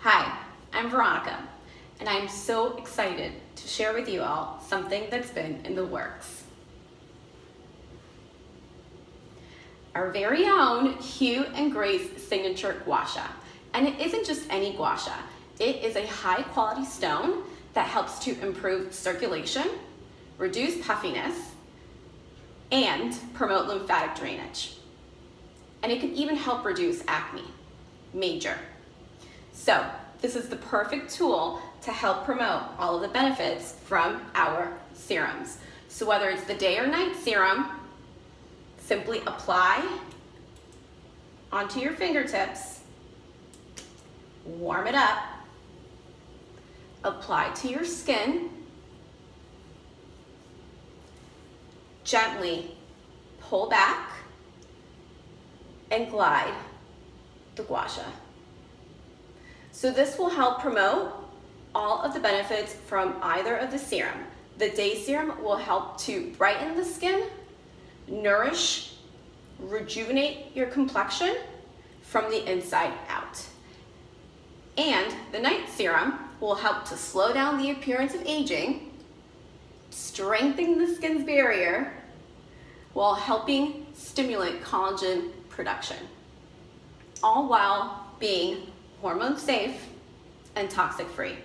Hi, I'm Veronica, and I'm so excited to share with you all something that's been in the works. Our very own Hue and Grace Signature Gua Sha. And it isn't just any gua sha. It is a high quality stone that helps to improve circulation, reduce puffiness, and promote lymphatic drainage. And it can even help reduce acne, major. So this is the perfect tool to help promote all of the benefits from our serums. So whether it's the day or night serum, simply apply onto your fingertips, warm it up, apply to your skin, gently pull back and glide the gua sha. So this will help promote all of the benefits from either of the serum. The day serum will help to brighten the skin, nourish, rejuvenate your complexion from the inside out. And the night serum will help to slow down the appearance of aging, strengthen the skin's barrier, while helping stimulate collagen production, all while being hormone safe and toxic free.